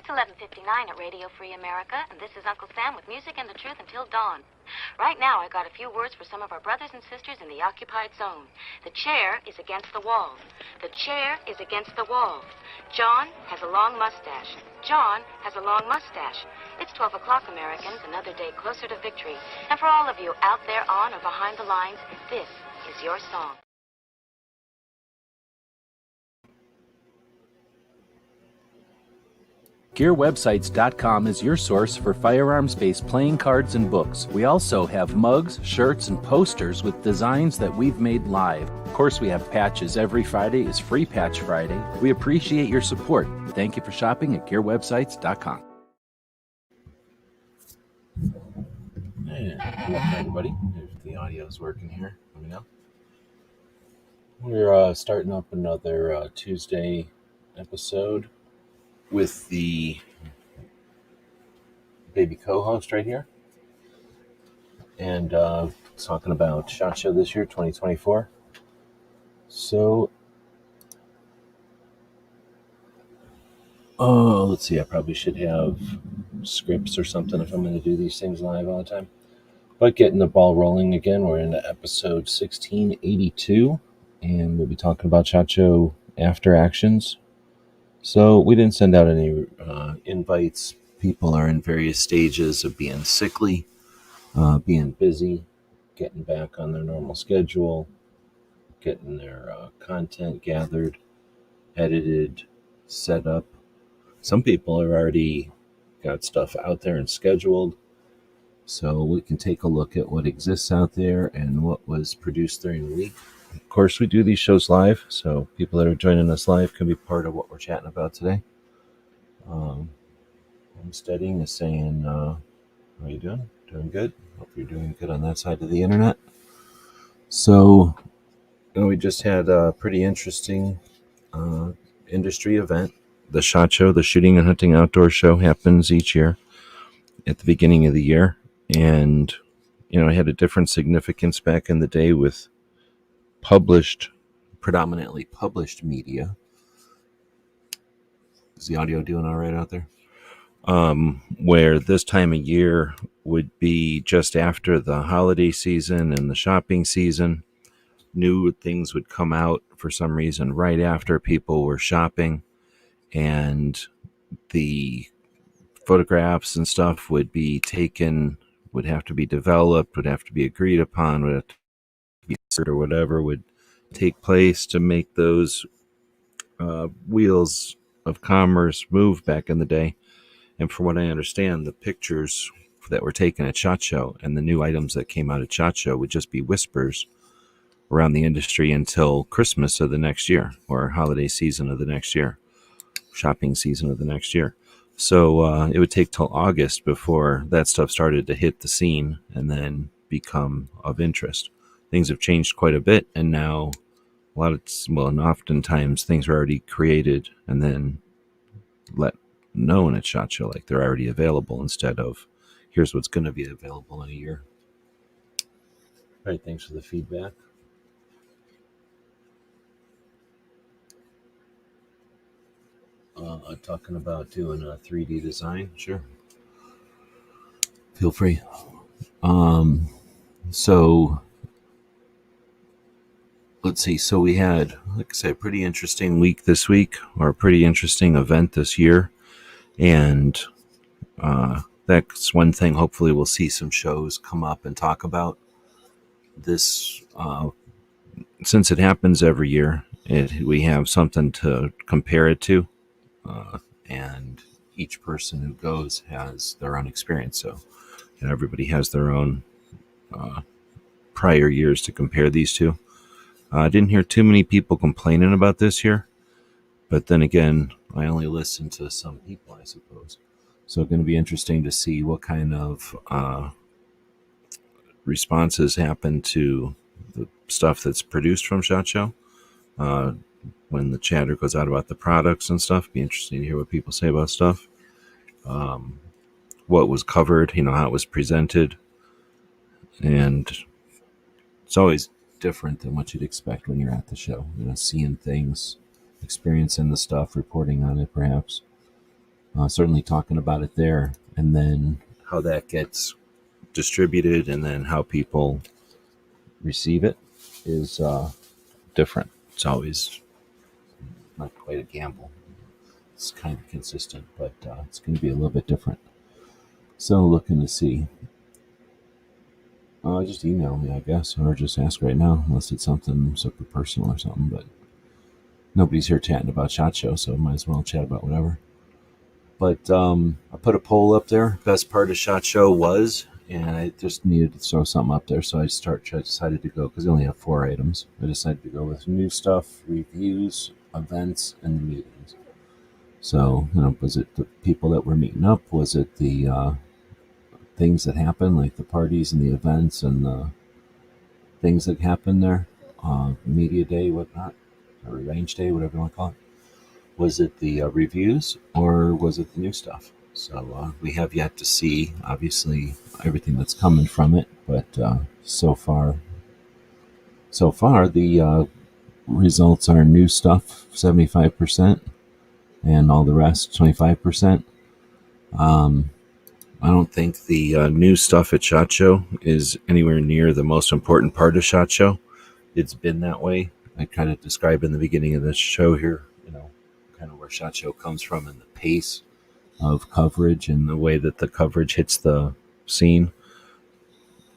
11:59 at Radio Free America, and this is Uncle Sam with music and the truth until dawn. Right now, I got a few words for some of our brothers and sisters in the occupied zone. The chair is against the wall. The chair is against the wall. John has a long mustache. John has a long mustache. It's 12 o'clock, Americans, another day closer to victory. And for all of you out there on or behind the lines, this is your song. GearWebsites.com is your source for firearms-based playing cards and books. We also have mugs, shirts, and posters with designs that we've made live. Of course, we have patches. Every Friday is Free Patch Friday. We appreciate your support. Thank you for shopping at GearWebsites.com. And welcome everybody. If the audio is working here, let me know. We're starting up another Tuesday episode with the baby co-host right here, and talking about SHOT Show this year, 2024. So, let's see. I probably should have scripts or something if I'm going to do these things live all the time. But getting the ball rolling again, we're into episode 1682, and we'll be talking about SHOT Show after actions. So we didn't send out any invites. People are in various stages of being sickly, being busy, getting back on their normal schedule, getting their content gathered, edited, set up. Some people have already got stuff out there and scheduled. So we can take a look at what exists out there and what was produced during the week. Of course, we do these shows live, so people that are joining us live can be part of what we're chatting about today. Homesteading is saying, how are you doing? Doing good? Hope you're doing good on that side of the internet. So, we just had a pretty interesting industry event. The SHOT Show, the Shooting and Hunting Outdoor Show, happens each year at the beginning of the year. And, it had a different significance back in the day with predominantly published media. Is the audio doing all right out there? Where this time of year would be just after the holiday season and the shopping season. New things would come out for some reason right after people were shopping, and the photographs and stuff would be taken, would have to be developed, would have to be agreed upon, would have to be or whatever would take place to make those wheels of commerce move back in the day. And from what I understand, the pictures that were taken at SHOT Show and the new items that came out at SHOT Show would just be whispers around the industry until Christmas of the next year, or holiday season of the next year, shopping season of the next year. So it would take till August before that stuff started to hit the scene and then become of interest. Things have changed quite a bit, and now and oftentimes things are already created and then let known at SHOT Show, like they're already available, instead of here's what's going to be available in a year. All right, thanks for the feedback. Talking about doing a 3D design, sure. Feel free. So let's see. So we had, like I said, a pretty interesting week this week, or a pretty interesting event this year. And that's one thing. Hopefully we'll see some shows come up and talk about this. Since it happens every year, we have something to compare it to. And each person who goes has their own experience. So everybody has their own prior years to compare these to. I didn't hear too many people complaining about this year, but then again, I only listened to some people, I suppose. So it's going to be interesting to see what kind of responses happen to the stuff that's produced from SHOT Show. When the chatter goes out about the products and stuff, be interesting to hear what people say about stuff. What was covered, how it was presented. And it's always different than what you'd expect when you're at the show. Seeing things, experiencing the stuff, reporting on it perhaps. certainly talking about it there, and then how that gets distributed, and then how people receive it is different. It's always not quite a gamble. It's kind of consistent, but it's going to be a little bit different. So looking to see. Just email me, I guess, or just ask right now, unless it's something super personal or something. But nobody's here chatting about SHOT Show, so I might as well chat about whatever. But I put a poll up there. Best part of SHOT Show was, and I just needed to throw something up there, so I decided to go, because I only have 4 items. I decided to go with new stuff, reviews, events, and the meetings. So, was it the people that were meeting up? Was it the things that happened, like the parties and the events and the things that happened there? Media day, whatnot, or range day, whatever you want to call it. Was it the reviews, or was it the new stuff? So we have yet to see, obviously, everything that's coming from it. But so far, the results are new stuff, 75%, and all the rest, 25%. I don't think the new stuff at SHOT Show is anywhere near the most important part of SHOT Show. It's been that way. I kind of described in the beginning of this show here, kind of where SHOT Show comes from, and the pace of coverage and the way that the coverage hits the scene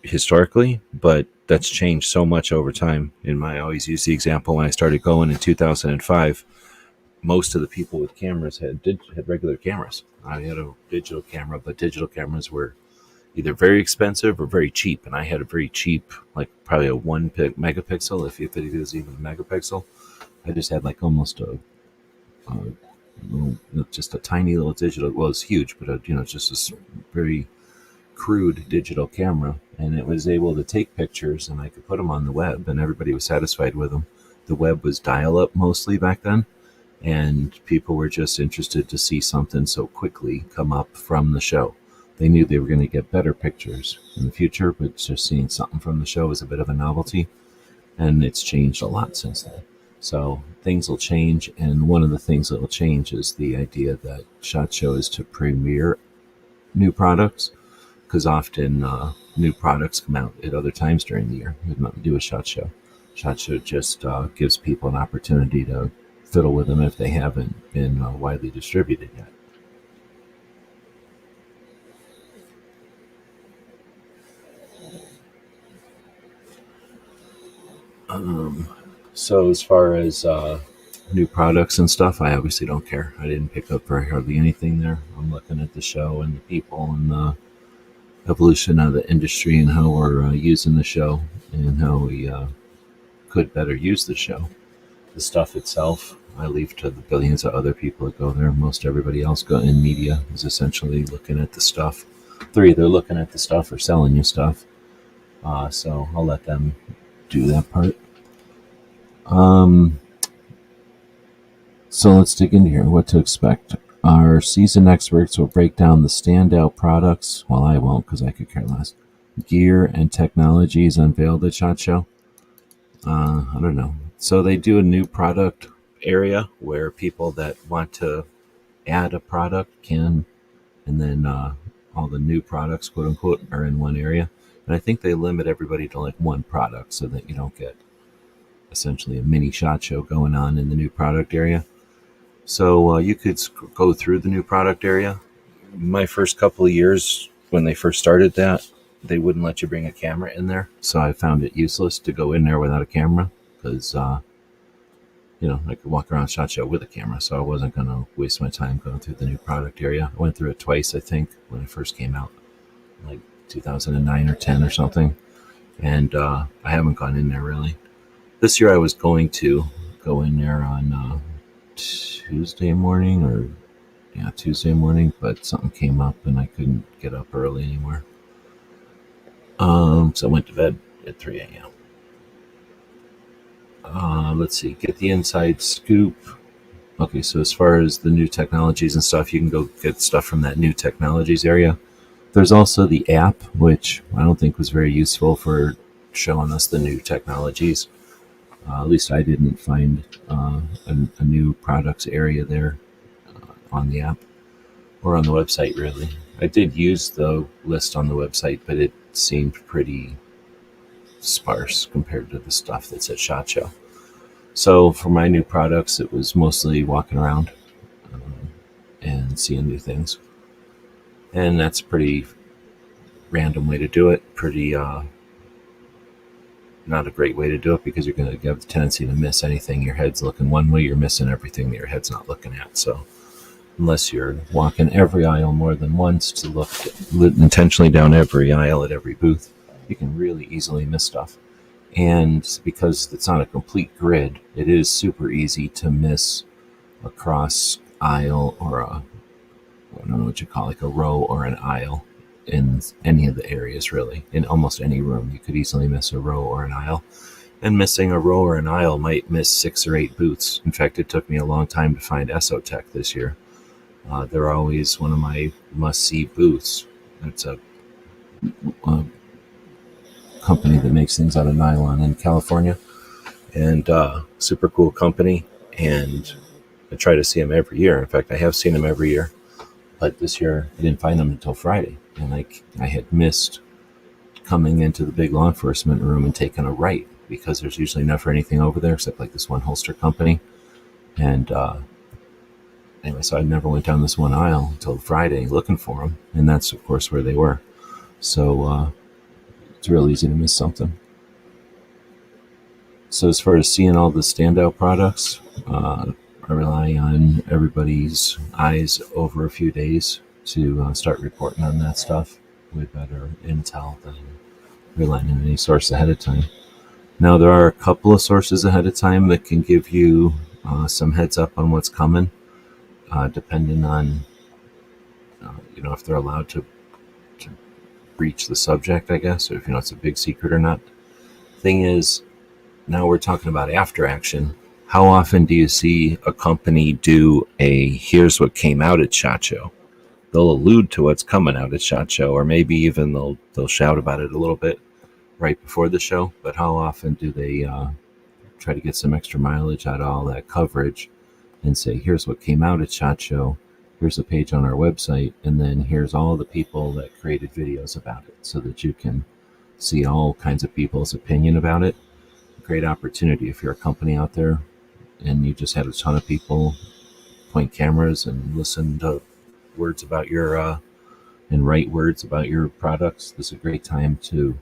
historically. But that's changed so much over time. I always use the example, when I started going in 2005, most of the people with cameras had regular cameras. I had a digital camera, but digital cameras were either very expensive or very cheap. And I had a very cheap, like probably a 1 megapixel, if it was even a megapixel. I just had like almost just a tiny little digital. Well, it's huge, but just this very crude digital camera, and it was able to take pictures, and I could put them on the web, and everybody was satisfied with them. The web was dial-up mostly back then, and people were just interested to see something so quickly come up from the show. They knew they were going to get better pictures in the future, but just seeing something from the show was a bit of a novelty, and it's changed a lot since then. So things will change, and one of the things that will change is the idea that SHOT Show is to premiere new products, because often new products come out at other times during the year. It has nothing to do with SHOT Show. SHOT Show just gives people an opportunity to fiddle with them if they haven't been widely distributed yet. So as far as new products and stuff, I obviously don't care. I didn't pick up very hardly anything there. I'm looking at the show and the people and the evolution of the industry and how we're using the show and how we could better use the show. The stuff itself, I leave to the billions of other people that go there. Most everybody else in media is essentially looking at the stuff. They're either looking at the stuff or selling you stuff. So I'll let them do that part. So let's dig into here. What to expect. Our seasoned experts will break down the standout products. Well, I won't, because I could care less. Gear and technologies unveiled at SHOT Show. I don't know. So they do a new product area where people that want to add a product can, and then all the new products, quote unquote, are in one area. And I think they limit everybody to like one product so that you don't get essentially a mini SHOT Show going on in the new product area. So you could go through the new product area. My first couple of years when they first started that, they wouldn't let you bring a camera in there. So I found it useless to go in there without a camera, because, I could walk around SHOT Show with a camera. So I wasn't going to waste my time going through the new product area. I went through it twice, I think, when it first came out, like 2009 or 10 or something. And I haven't gone in there really. This year I was going to go in there on Tuesday morning, but something came up and I couldn't get up early anymore. So I went to bed at 3 a.m. Let's see, get the inside scoop. Okay, so as far as the new technologies and stuff, you can go get stuff from that new technologies area. There's also the app, which I don't think was very useful for showing us the new technologies. At least I didn't find a new products area there on the app. or on the website, really. I did use the list on the website, but it seemed pretty sparse compared to the stuff that's at SHOT Show. So for my new products, it was mostly walking around and seeing new things. And that's a pretty random way to do it. Pretty not a great way to do it, because you're going to have the tendency to miss anything. Your head's looking one way, you're missing everything that your head's not looking at. So unless you're walking every aisle more than once to look intentionally down every aisle at every booth, you can really easily miss stuff. And because it's on a complete grid, it is super easy to miss a cross aisle or I don't know what you call, like a row or an aisle in any of the areas, really. In almost any room, you could easily miss a row or an aisle. And missing a row or an aisle might miss 6 or 8 booths. In fact, it took me a long time to find Esotech this year. They're always one of my must-see booths. It's a company that makes things out of nylon in California, and super cool company. And I try to see them every year. In fact, I have seen them every year, but this year I didn't find them until Friday, and I had missed coming into the big law enforcement room and taking a right, because there's usually never anything over there except like this one holster company. And anyway, so I never went down this one aisle until Friday looking for them, and that's of course where they were. So it's real easy to miss something. So as far as seeing all the standout products, I rely on everybody's eyes over a few days to start reporting on that stuff with better intel than relying on any source ahead of time. Now, there are a couple of sources ahead of time that can give you some heads up on what's coming, depending on if they're allowed to breach the subject, I guess, or if it's a big secret or not. Thing is, now we're talking about after action. How often do you see a company do a here's what came out at SHOT Show? They'll allude to what's coming out at SHOT Show, or maybe even they'll shout about it a little bit right before the show. But how often do they try to get some extra mileage out of all that coverage and say, here's what came out at SHOT Show, here's a page on our website, and then here's all the people that created videos about it, so that you can see all kinds of people's opinion about it. Great opportunity if you're a company out there and you just had a ton of people point cameras and listen to words about your and write words about your products. This is a great time to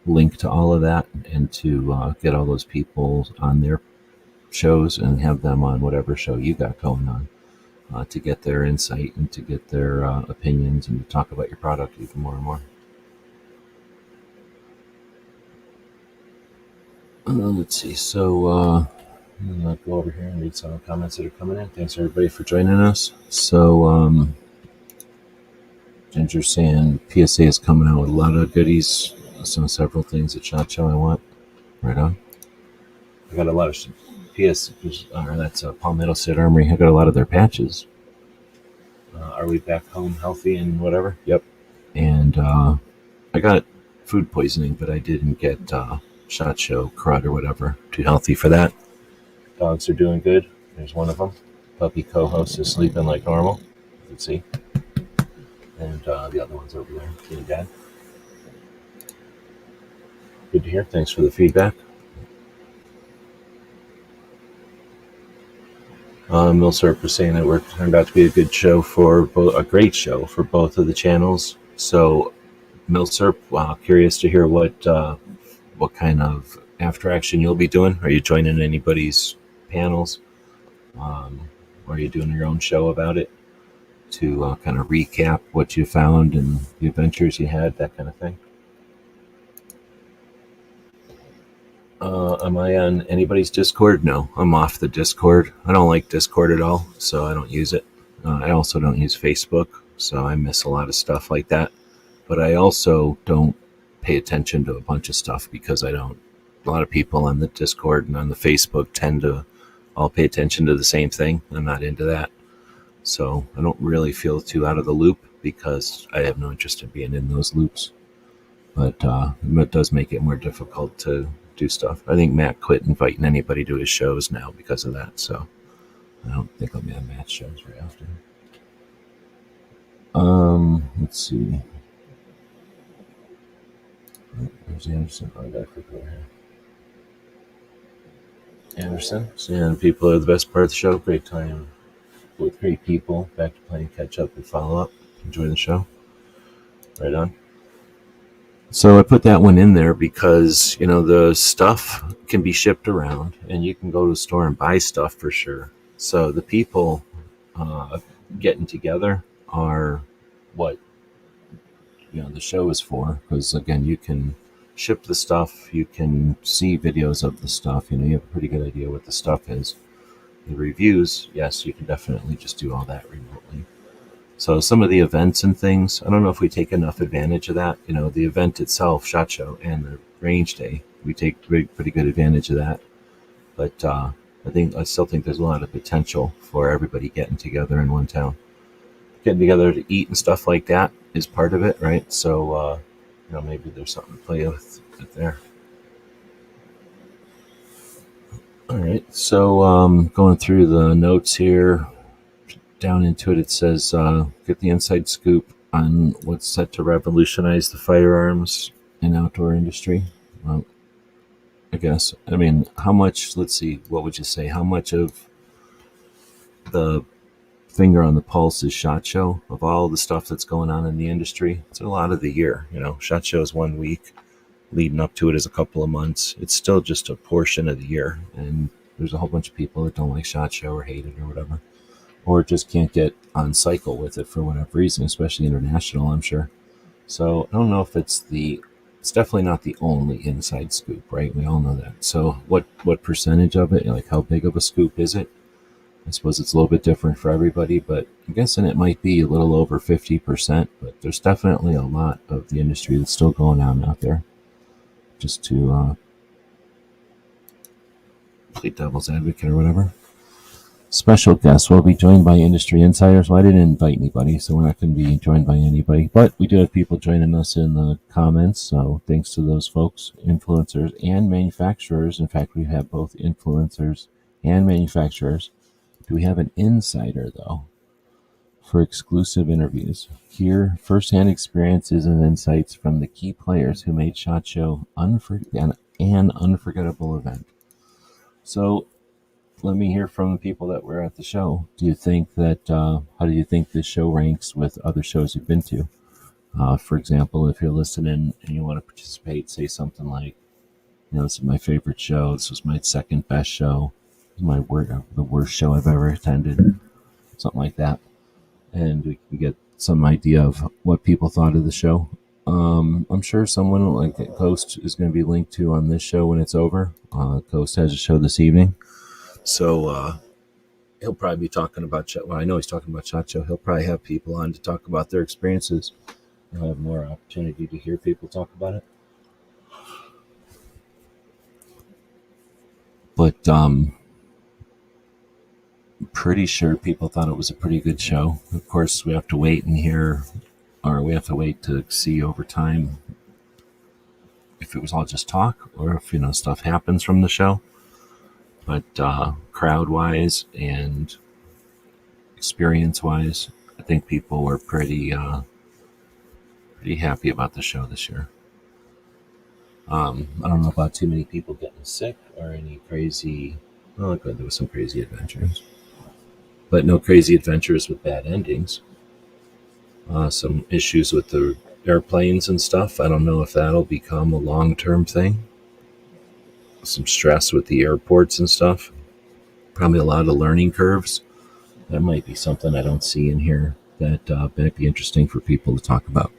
link to all of that and to get all those people on their shows and have them on whatever show you got going on, to get their insight and to get their opinions and to talk about your product even more and more. Let's see. So I'm going to go over here and read some comments that are coming in. Thanks everybody for joining us. So Ginger saying PSA is coming out with a lot of goodies. Several things at SHOT Show I want. Right on. I got a lot of PS. That's Palmetto State Armory. I got a lot of their patches. Are we back home healthy and whatever? Yep. And I got food poisoning, but I didn't get SHOT Show crud or whatever. Too healthy for that. Dogs are doing good. There's one of them. Puppy co-host is sleeping like normal. You can see. And the other one's over there. Being dad. Good to hear. Thanks for the feedback. Millsurp was saying that it turned out to be a good show a great show for both of the channels. So, Millsurp, curious to hear what kind of after action you'll be doing. Are you joining anybody's panels? Or are you doing your own show about it to kind of recap what you found and the adventures you had, that kind of thing? Am I on anybody's Discord? No, I'm off the Discord. I don't like Discord at all, so I don't use it. I also don't use Facebook, so I miss a lot of stuff like that. But I also don't pay attention to a bunch of stuff because I don't. A lot of people on the Discord and on the Facebook tend to all pay attention to the same thing. I'm not into that. So I don't really feel too out of the loop because I have no interest in being in those loops. But it does make it more difficult to do stuff. I think Matt quit inviting anybody to his shows now because of that. So I don't think I'll be on Matt's shows very often. Let's see. There's Anderson. Oh, I gotta click over here. Anderson. So, yeah, people are the best part of the show. Great time with great people. Back to playing catch up and follow up. Enjoy the show. Right on. So I put that one in there because, the stuff can be shipped around and you can go to a store and buy stuff for sure. So the people getting together are what, the show is for. Because, again, you can ship the stuff. You can see videos of the stuff. You have a pretty good idea what the stuff is. The reviews, yes, you can definitely just do all that remotely. So some of the events and things, I don't know if we take enough advantage of that. The event itself, SHOT Show, and the range day, we take pretty good advantage of that. But I still think there's a lot of potential for everybody getting together in one town. Getting together to eat and stuff like that is part of it, right? So, maybe there's something to play with there. All right, so going through the notes here, down into it, it says, get the inside scoop on what's set to revolutionize the firearms and outdoor industry. Well, I guess. How much, let's see, what would you say? How much of the finger on the pulse is SHOT Show of all the stuff that's going on in the industry? It's a lot of the year. SHOT Show is 1 week. Leading up to it is a couple of months. It's still just a portion of the year. And there's a whole bunch of people that don't like SHOT Show or hate it or whatever. Or just can't get on cycle with it for whatever reason, especially international, I'm sure. So I don't know if it's definitely not the only inside scoop, right? We all know that. So what percentage of it, like how big of a scoop is it? I suppose it's a little bit different for everybody, but I'm guessing it might be a little over 50%, but there's definitely a lot of the industry that's still going on out there. Just to play devil's advocate or whatever. Special guests will be joined by industry insiders. Well, I didn't invite anybody, so we're not going to be joined by anybody. But we do have people joining us in the comments, so thanks to those folks, influencers and manufacturers. In fact, we have both influencers and manufacturers. Do we have an insider, though, for exclusive interviews? Hear firsthand experiences and insights from the key players who made SHOT Show an unforgettable event. So let me hear from the people that were at the show. Do you think that, how do you think this show ranks with other shows you've been to? For example, if you're listening and you want to participate, say something like, this is my favorite show. This was my second best show. This is the worst show I've ever attended. Something like that. And we can get some idea of what people thought of the show. I'm sure someone like Coast is going to be linked to on this show when it's over. Coast has a show this evening. So he'll probably be talking about I know he's talking about SHOT Show. He'll probably have people on to talk about their experiences. You'll have more opportunity to hear people talk about it. But pretty sure people thought it was a pretty good show. Of course, we have to wait and hear, or we have to wait to see over time if it was all just talk or if, stuff happens from the show. But crowd-wise and experience-wise, I think people were pretty happy about the show this year. I don't know about too many people getting sick or any crazy... Well, good, there was some crazy adventures. But no crazy adventures with bad endings. Some issues with the airplanes and stuff. I don't know if that'll become a long-term thing. Some stress with the airports and stuff. Probably a lot of learning curves. That might be something I don't see in here that might be interesting for people to talk about.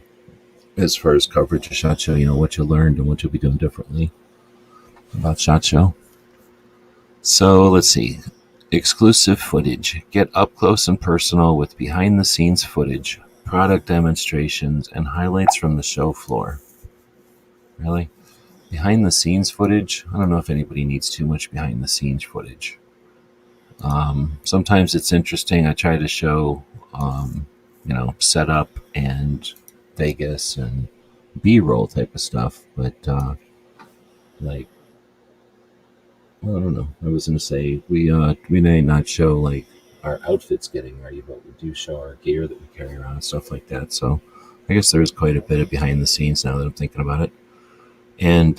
As far as coverage of SHOT Show, what you learned and what you'll be doing differently about SHOT Show. So let's see. Exclusive footage. Get up close and personal with behind-the-scenes footage, product demonstrations, and highlights from the show floor. Really? Behind-the-scenes footage? I don't know if anybody needs too much behind-the-scenes footage. Sometimes it's interesting. I try to show, setup and Vegas and B-roll type of stuff, but I don't know. I was going to say we may not show like our outfits getting ready, but we do show our gear that we carry around and stuff like that. So I guess there is quite a bit of behind the scenes now that I'm thinking about it. And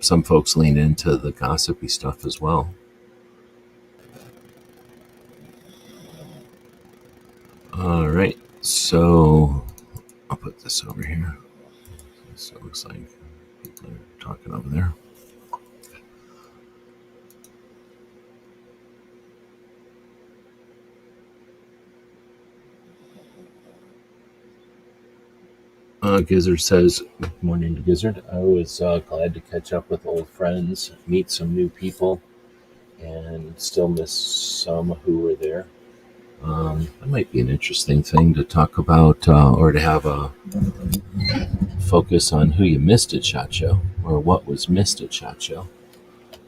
some folks lean into the gossipy stuff as well. All right, so I'll put this over here. So it looks like people are talking over there. Gizzard says, good morning to Gizzard. I was glad to catch up with old friends, meet some new people, and still miss some who were there. That might be an interesting thing to talk about, or to have a focus on who you missed at SHOT Show, or what was missed at SHOT Show.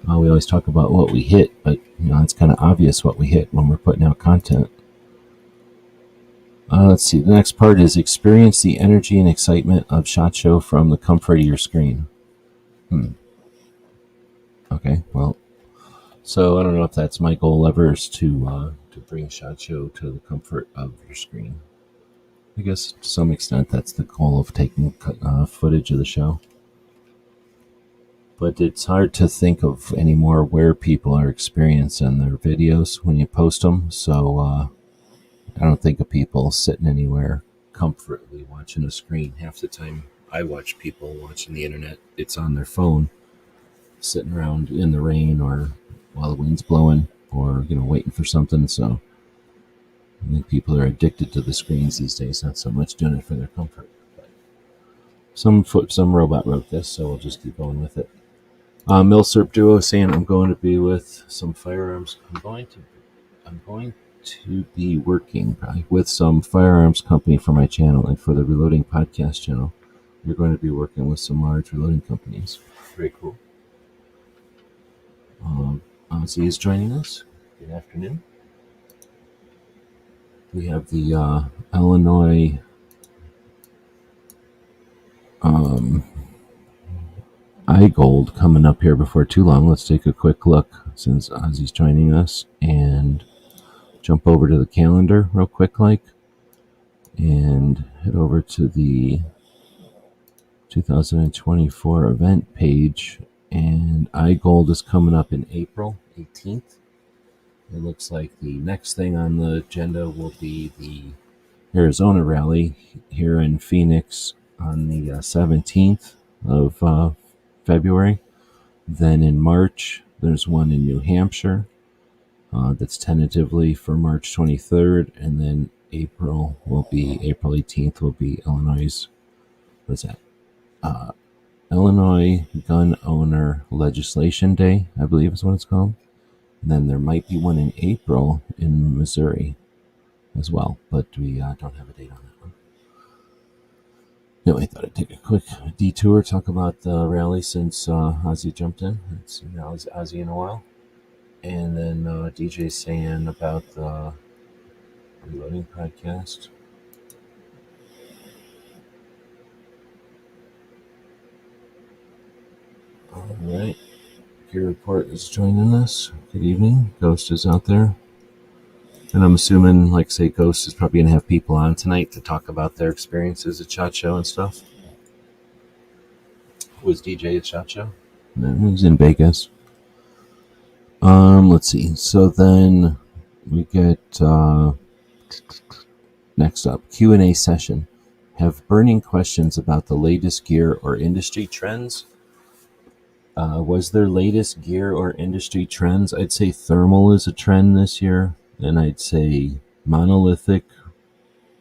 We always talk about what we hit, but it's kind of obvious what we hit when we're putting out content. Let's see. The next part is experience the energy and excitement of SHOT Show from the comfort of your screen. Okay, well, so I don't know if that's my goal ever, is to bring SHOT Show to the comfort of your screen. I guess to some extent that's the goal of taking footage of the show. But it's hard to think of anymore where people are experiencing their videos when you post them. So I don't think of people sitting anywhere comfortably watching a screen. Half the time I watch people watching the internet, it's on their phone, sitting around in the rain or while the wind's blowing, or waiting for something. So I think people are addicted to the screens these days, not so much doing it for their comfort. But some robot wrote this, so we'll just keep going with it. Milsurp Duo saying, I'm going to be with some firearms. I'm going to be working with some firearms company for my channel and for the Reloading podcast channel. We're going to be working with some large reloading companies. Very cool. Ozzy is joining us. Good afternoon. We have the Illinois iGold coming up here before too long. Let's take a quick look since Ozzy's joining us and jump over to the calendar real quick and head over to the 2024 event page, and iGold is coming up in April 18th. It looks like the next thing on the agenda will be the Arizona rally here in Phoenix on the 17th of February. Then in March, there's one in New Hampshire that's tentatively for March 23rd, and then April 18th will be Illinois. What's that? Illinois Gun Owner Legislation Day, I believe is what it's called. And then there might be one in April in Missouri as well, but we don't have a date on that one. No, I thought I'd take a quick detour, talk about the rally since Ozzy jumped in. It's Ozzy in a while. And then DJ saying about the Reloading podcast. All right. Gear Report is joining us. Good evening. Ghost is out there. And I'm assuming, like say, Ghost is probably going to have people on tonight to talk about their experiences at SHOT Show and stuff. Was DJ at SHOT Show? No, he was in Vegas. Let's see. So then we get next up, Q&A session. Have burning questions about the latest gear or industry trends. Was there latest gear or industry trends? I'd say thermal is a trend this year, and I'd say monolithic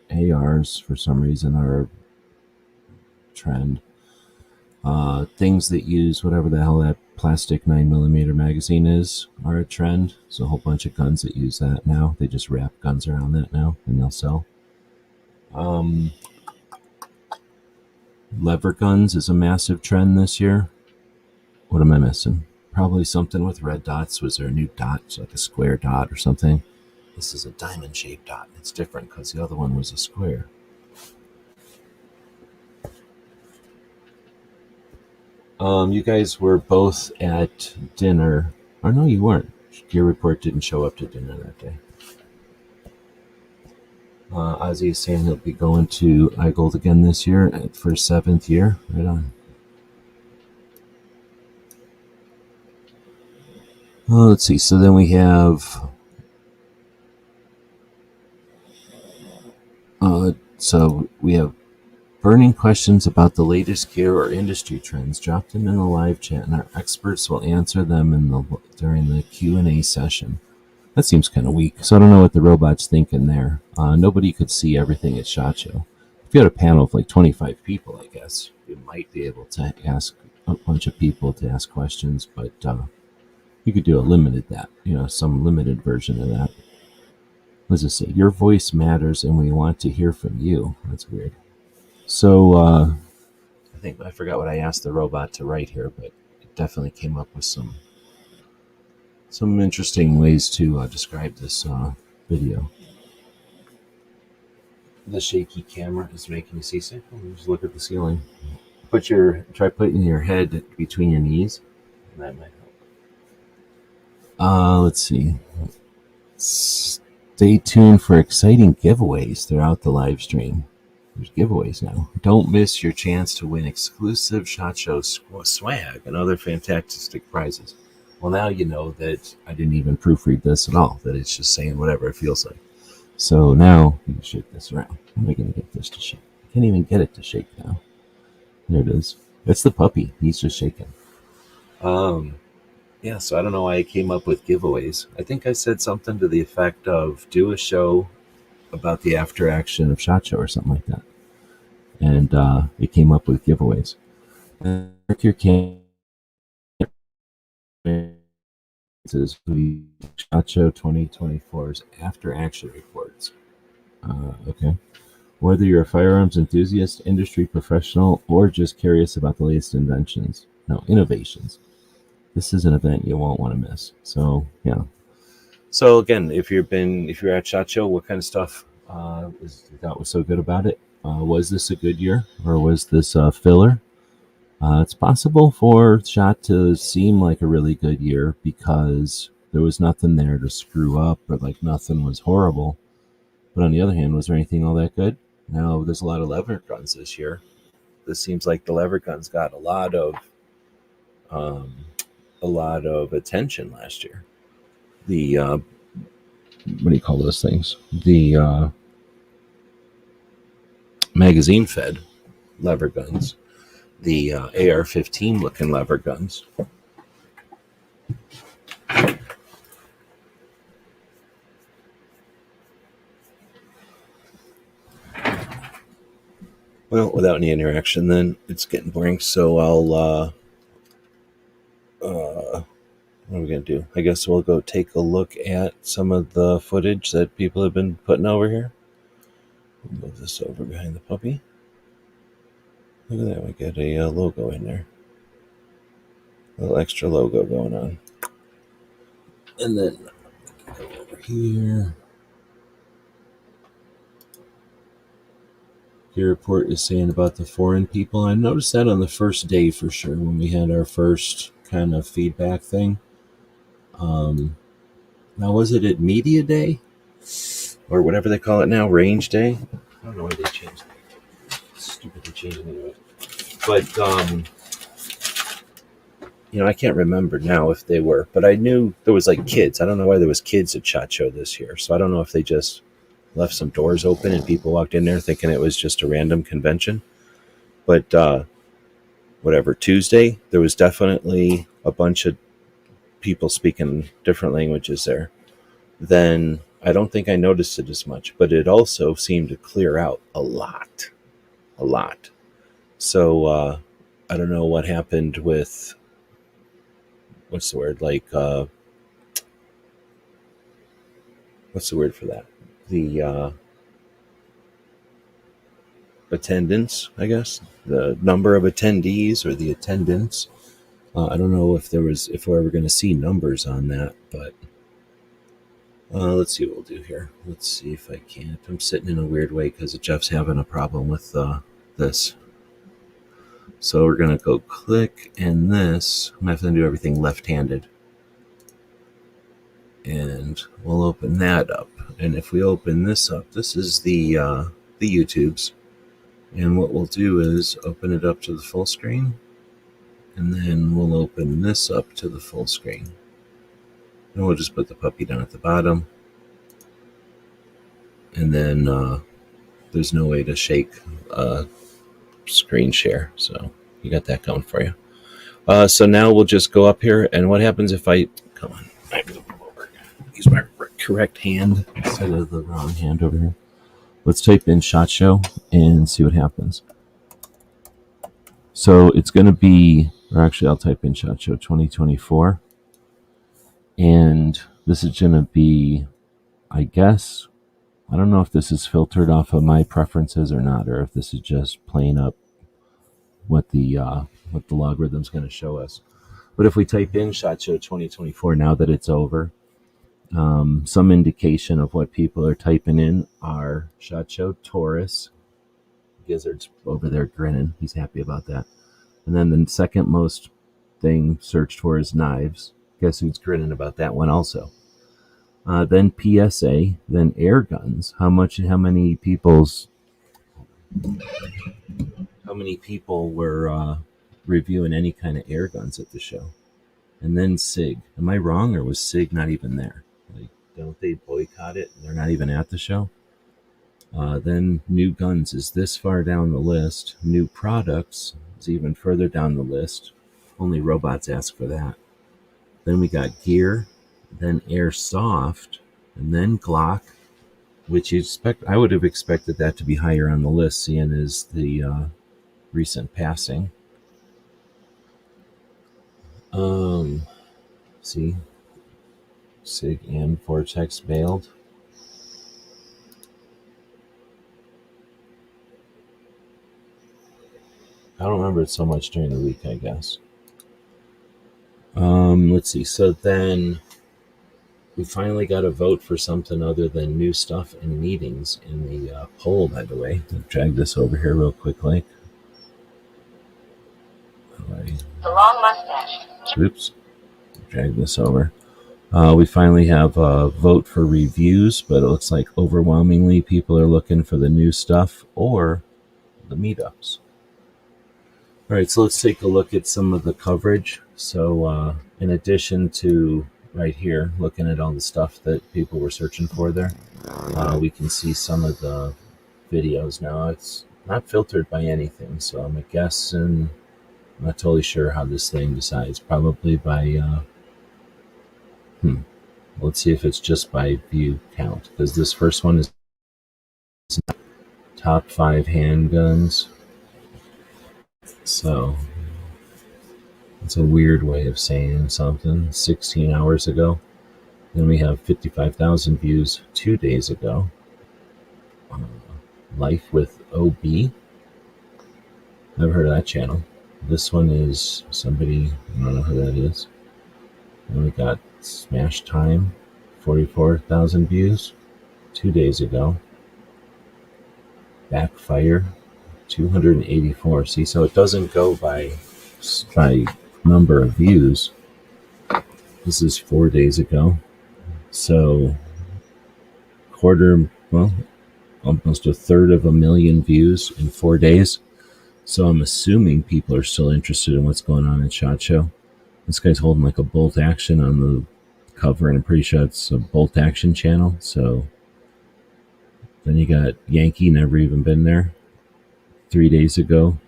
ARs for some reason are a trend. Things that use whatever the hell that plastic 9mm magazine is are a trend. So a whole bunch of guns that use that now. They just wrap guns around that now and they'll sell. Lever guns is a massive trend this year. What am I missing? Probably something with red dots. Was there a new dot? It's like a square dot or something. This is a diamond-shaped dot. It's different because the other one was a square. You guys were both at dinner. Or no, you weren't. Gear Report didn't show up to dinner that day. Ozzy is saying he'll be going to iGold again this year for 7th year. Right on. Let's see. So then we have... so we have burning questions about the latest gear or industry trends. Drop them in the live chat, and our experts will answer them during the Q&A session. That seems kind of weak, so I don't know what the robot's thinking there. Nobody could see everything at SHOT Show. If you had a panel of like 25 people, I guess, you might be able to ask a bunch of people to ask questions, but you could do some limited version of that. What does it say? Your voice matters, and we want to hear from you. That's weird. So I forgot what I asked the robot to write here, but it definitely came up with some interesting ways to describe this video. The shaky camera is making you seasick. Just look at the ceiling. Try putting your head between your knees. That might help. Let's see. Stay tuned for exciting giveaways throughout the live stream. There's giveaways now. Don't miss your chance to win exclusive SHOT Show swag and other fantastic prizes. Well, now you know that I didn't even proofread this at all, that it's just saying whatever it feels like. So now you can shake this around. How am I going to get this to shake? I can't even get it to shake now. There it is. That's the puppy. He's just shaking. Yeah, so I don't know why I came up with giveaways. I think I said something to the effect of do a show about the after action of SHOT Show or something like that. And it came up with giveaways. Mark your camera. Is SHOT Show 2024's after action reports. Okay. Whether you're a firearms enthusiast, industry professional, or just curious about the latest innovations, this is an event you won't want to miss. So yeah. So again, if you're at SHOT Show, what kind of stuff you thought was so good about it? Was this a good year, or was this a filler? It's possible for SHOT to seem like a really good year because there was nothing there to screw up, or like nothing was horrible. But on the other hand, was there anything all that good? No, there's a lot of lever guns this year. This seems like the lever guns got a lot of attention last year. The what do you call those things? The magazine fed lever guns. The AR-15 looking lever guns. Well, without any interaction, then it's getting boring. So I'll what are we gonna do? I guess we'll go take a look at some of the footage that people have been putting over here. We'll move this over behind the puppy. Look at that, we got a logo in there. A little extra logo going on. And then go over here. Your report is saying about the foreign people. I noticed that on the first day for sure when we had our first kind of feedback thing. Now, was it at Media Day? Or whatever they call it now, Range Day? I don't know why they changed it. Stupidly changing it. But, I can't remember now if they were. But I knew there was like kids. I don't know why there was kids at SHOT Show this year. So I don't know if they just left some doors open and people walked in there thinking it was just a random convention. But whatever, Tuesday, there was definitely a bunch of people speaking different languages there. Then I don't think I noticed it as much, but it also seemed to clear out a lot. So I don't know what happened with, what's the word, what's the word for that? The attendance, I guess, the number of attendees or the attendance. I don't know if we're ever going to see numbers on that, but let's see what we'll do here. Let's see if I can't. I'm sitting in a weird way because Jeff's having a problem with this. So we're going to go click, and this, I'm going to have to do everything left-handed. and we'll open that up. And if we open this up, this is the YouTubes. And what we'll do is open it up to the full screen, and then we'll open this up to the full screen. And we'll just put the puppy down at the bottom. And then there's no way to shake screen share. So you got that going for you. So now we'll just go up here, and what happens if I, come on, I have to go over, use my correct hand instead of the wrong hand over here. Let's type in SHOT Show and see what happens. So it's going to be, or actually I'll type in SHOT Show 2024. And this is going to be, I guess, I don't know if this is filtered off of my preferences or not, or if this is just playing up what the logarithm's going to show us. But if we type in SHOT Show 2024, now that it's over, some indication of what people are typing in are SHOT Show Taurus. Gizzard's over there grinning. He's happy about that. And then the second most thing searched for is knives. Guess who's grinning about that one also? Then PSA, then air guns. How many people were reviewing any kind of air guns at the show? And then SIG. Am I wrong, or was SIG not even there? Like, don't they boycott it? They're not even at the show. Then new guns is this far down the list. New products is even further down the list. Only robots ask for that. Then we got gear, then airsoft, and then Glock, which I would have expected that to be higher on the list, seeing as the recent passing. See, SIG and Vortex bailed. I don't remember it so much during the week, I guess. Let's see. So then we finally got a vote for something other than new stuff and meetings in the poll, by the way. I'll drag this over here real quick. The long mustache. Oops. Drag this over. We finally have a vote for reviews, but it looks like overwhelmingly people are looking for the new stuff or the meetups. All right, so let's take a look at some of the coverage. So in addition to right here, looking at all the stuff that people were searching for there, we can see some of the videos now. It's not filtered by anything, so I'm guessing, I'm not totally sure how this thing decides. Probably by, let's see if it's just by view count, because this first one is top 5 handguns. So it's a weird way of saying something. 16 hours ago. Then we have 55,000 views 2 days ago. Life with OB. Never heard of that channel. This one is somebody, I don't know who that is. Then we got Smash Time, 44,000 views 2 days ago. Backfire, 284. See, so it doesn't go by number of views. This is 4 days ago. So almost a third of a million views in 4 days. So I'm assuming people are still interested in what's going on in SHOT Show. This guy's holding like a bolt action on the cover, and I'm pretty sure it's a bolt action channel. So then you got Yankee, never even been there. 3 days ago,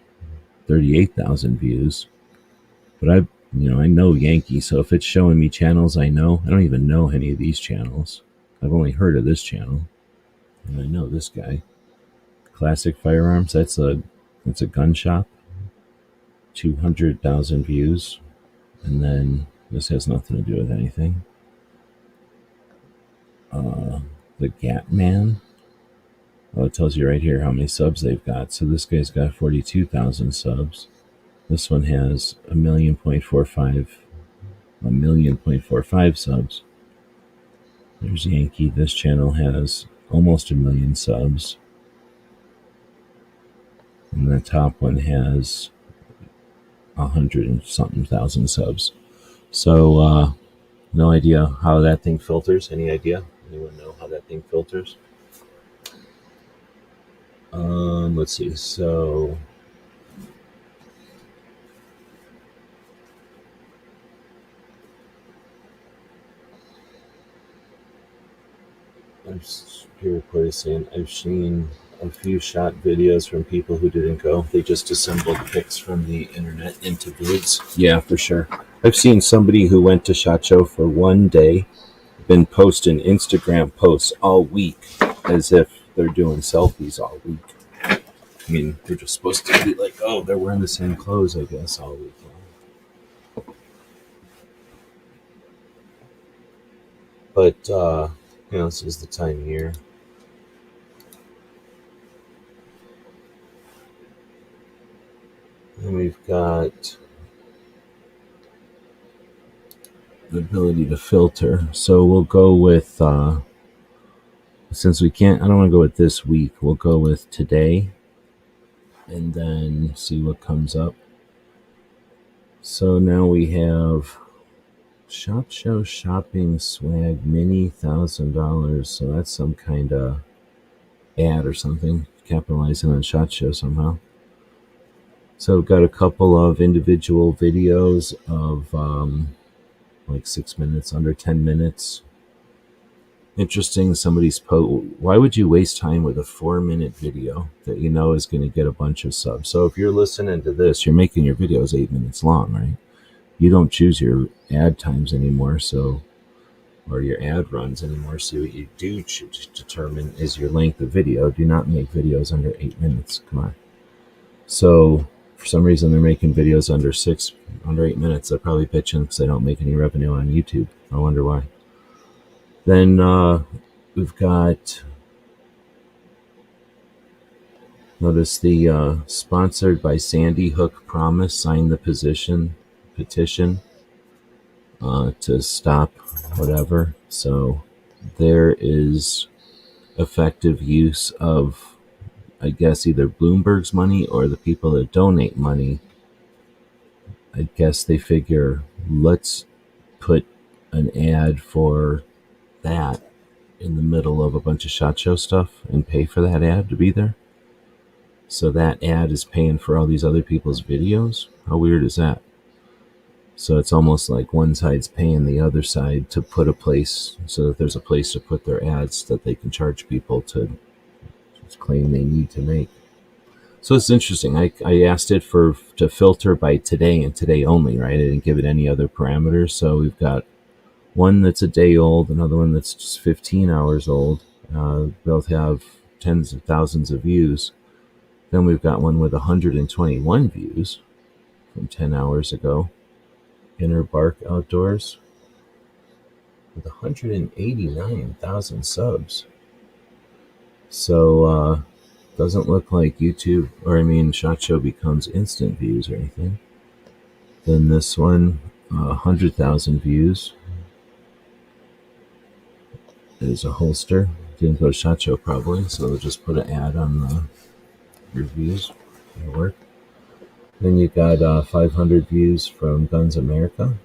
38,000 views. But I know Yankee, so if it's showing me channels I know, I don't even know any of these channels. I've only heard of this channel, and I know this guy. Classic Firearms, that's a gun shop. 200,000 views, and then this has nothing to do with anything. The Gat Man. Well, it tells you right here how many subs they've got. So this guy's got 42,000 subs. This one has 1,000,045 subs. There's Yankee. This channel has almost 1 million subs. And the top one has 100 and something thousand subs. So No idea how that thing filters. Any idea? Anyone know how that thing filters? Let's see. So Report is saying I've seen a few shot videos from people who didn't go. They just assembled pics from the internet into vids. Yeah, for sure. I've seen somebody who went to SHOT Show for one day, been posting Instagram posts all week as if they're doing selfies all week. I mean, they're just supposed to be like, oh, they're wearing the same clothes, I guess, all week long. But, this is the time of year. And we've got the ability to filter. So we'll go with, since we can't, I don't want to go with this week, we'll go with today and then see what comes up. So now we have SHOT Show shopping swag mini $1,000. So that's some kind of ad or something, capitalizing on SHOT Show somehow. So we've got a couple of individual videos of like 6 minutes, under 10 minutes. Interesting, somebody's why would you waste time with a 4-minute video that you know is going to get a bunch of subs? So if you're listening to this, you're making your videos 8 minutes long, right? You don't choose your ad times anymore, or your ad runs anymore. So what you do determine is your length of video. Do not make videos under 8 minutes. Come on. So for some reason they're making videos under 8 minutes. They're probably bitching because they don't make any revenue on YouTube. I wonder why. Then we've got, notice the sponsored by Sandy Hook Promise, sign the petition to stop whatever. So there is effective use of, I guess, either Bloomberg's money or the people that donate money. I guess they figure, let's put an ad for that in the middle of a bunch of SHOT Show stuff and pay for that ad to be there. So that ad is paying for all these other people's videos. How weird is that? So it's almost like one side's paying the other side to put a place, so that there's a place to put their ads that they can charge people to claim they need to make. So it's interesting. I asked it to filter by today and today only, right? I didn't give it any other parameters. So we've got one that's a day old, another one that's just 15 hours old. Both have tens of thousands of views. Then we've got one with 121 views from 10 hours ago. Inner Bark Outdoors with 189,000 subs. So doesn't look like YouTube, SHOT Show becomes instant views or anything. Then this one, 100,000 views. There's a holster. Didn't go to SHOT Show probably, so they'll just put an ad on the reviews. It'll work. Then you got 500 views from Guns America,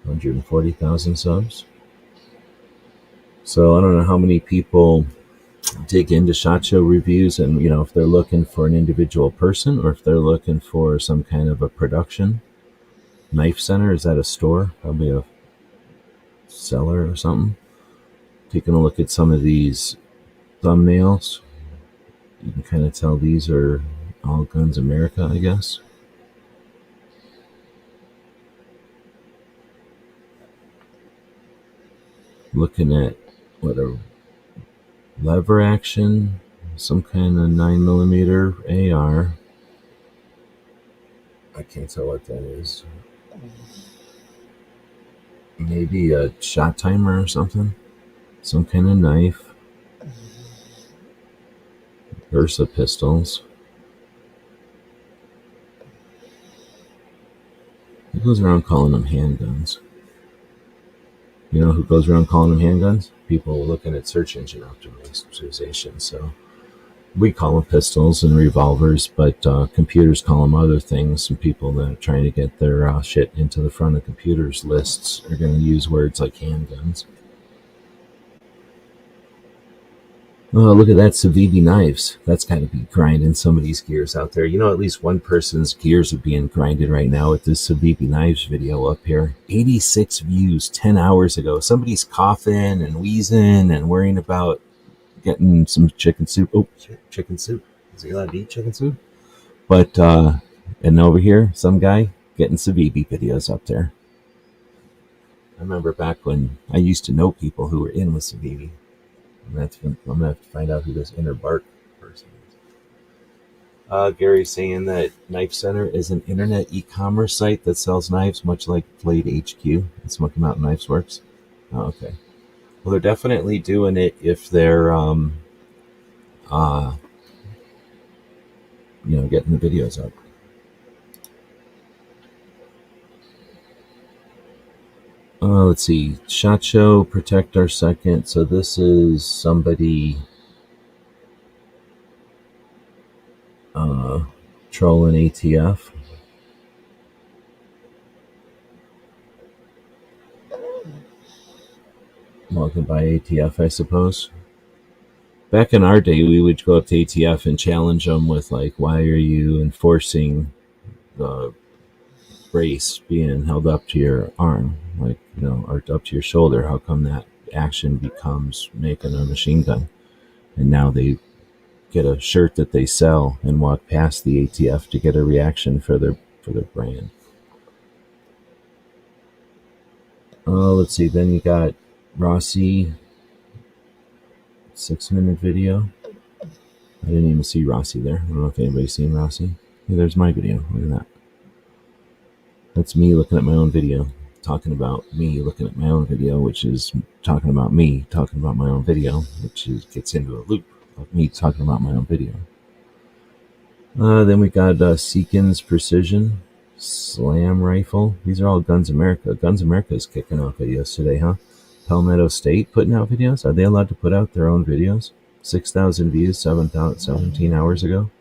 140,000 subs. So I don't know how many people dig into SHOT Show reviews and, if they're looking for an individual person or if they're looking for some kind of a production. Knife Center, is that a store? Probably a seller or something. Taking a look at some of these thumbnails, you can kind of tell these are all Guns America, I guess. Looking at a lever action, some kind of 9mm AR. I can't tell what that is. Maybe a shot timer or something. Some kind of knife. Versa pistols. Who goes around calling them handguns? You know who goes around calling them handguns? People looking at search engine optimization. So we call them pistols and revolvers, but computers call them other things. And people that are trying to get their shit into the front of computers lists are going to use words like handguns. Oh, look at that, Civivi knives. That's got to be grinding somebody's gears out there. You know, at least one person's gears are being grinded right now with this Civivi knives video up here. 86 views 10 hours ago. Somebody's coughing and wheezing and worrying about getting some chicken soup. Oh, chicken soup. Is he allowed to eat chicken soup? But, and over here, some guy getting Civivi videos up there. I remember back when I used to know people who were in with Civivi. I'm going to have to find out who this Inner Bark person is. Gary's saying that Knife Center is an internet e-commerce site that sells knives, much like Blade HQ and Smoky Mountain Knives Works. Oh, okay. Well, they're definitely doing it if they're, getting the videos up. Let's see. SHOT Show, Protect Our Second. So this is somebody trolling ATF. Walking by ATF, I suppose. Back in our day, we would go up to ATF and challenge them with, like, why are you enforcing the brace being held up to your arm, like, or up to your shoulder? How come that action becomes making a machine gun? And now they get a shirt that they sell and walk past the ATF to get a reaction for their brand. Let's see. Then you got Rossi, 6-minute video. I didn't even see Rossi there. I don't know if anybody's seen Rossi. Hey, there's my video. Look at that. That's me looking at my own video, talking about me looking at my own video, which is talking about me talking about my own video, which gets into a loop of me talking about my own video. Then we got Seekins Precision Slam Rifle. These are all Guns America. Guns America is kicking off videos today, huh? Palmetto State putting out videos. Are they allowed to put out their own videos? 6,000 views 17 hours ago.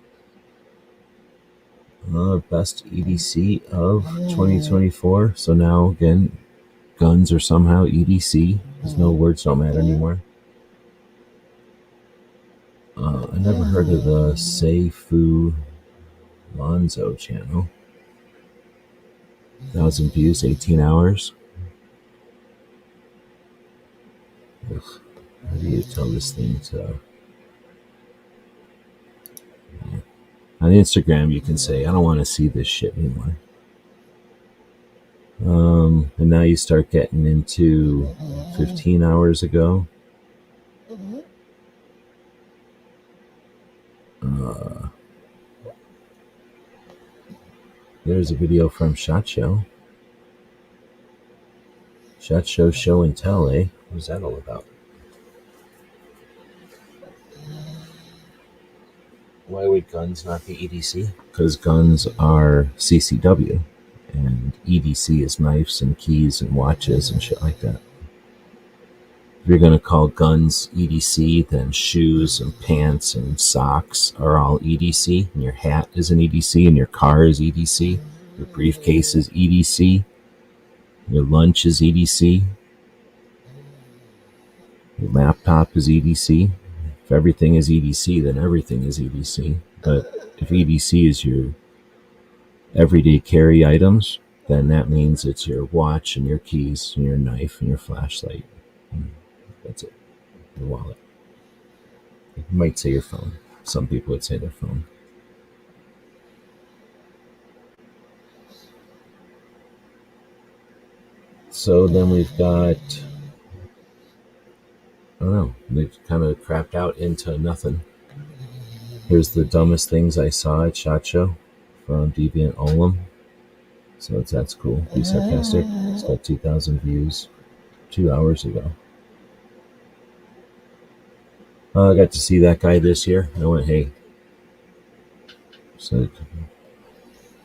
Best EDC of 2024. So now, again, guns are somehow EDC. There's no words don't matter anymore. I never heard of the Seifu Lonzo channel. 1,000 views, 18 hours. Ugh. How do you tell this thing to... On Instagram, you can say, I don't want to see this shit anymore. And now you start getting into 15 hours ago. There's a video from SHOT Show. SHOT Show Show and Tell, eh? What's that all about? Why would guns not be EDC? Because guns are CCW, and EDC is knives and keys and watches and shit like that. If you're going to call guns EDC, then shoes and pants and socks are all EDC, and your hat is an EDC, and your car is EDC, your briefcase is EDC, your lunch is EDC, your laptop is EDC. If everything is EDC, then everything is EDC. But if EDC is your everyday carry items, then that means it's your watch and your keys and your knife and your flashlight. That's it. Your wallet. You might say your phone. Some people would say their phone. So then we've got... I don't know. They kind of crapped out into nothing. Here's the dumbest things I saw at SHOT Show from Deviant Olem. So that's cool. Be sarcastic. It's got 2,000 views 2 hours ago. I got to see that guy this year. I went, hey. So,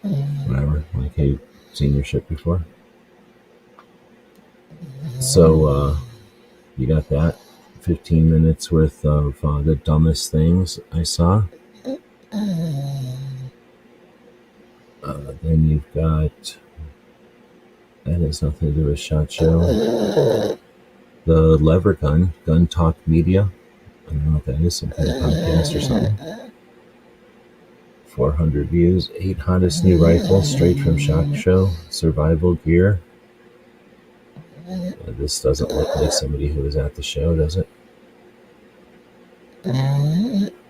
whatever. Like, hey, seen your shit before? So, you got that. 15 minutes worth of the dumbest things I saw. Then you've got, that has nothing to do with SHOT Show. The Lever Gun, Gun Talk Media. I don't know what that is, some kind of podcast or something. 400 views. 8 hottest new rifles straight from SHOT Show. Survival gear. This doesn't look like somebody who was at the show, does it?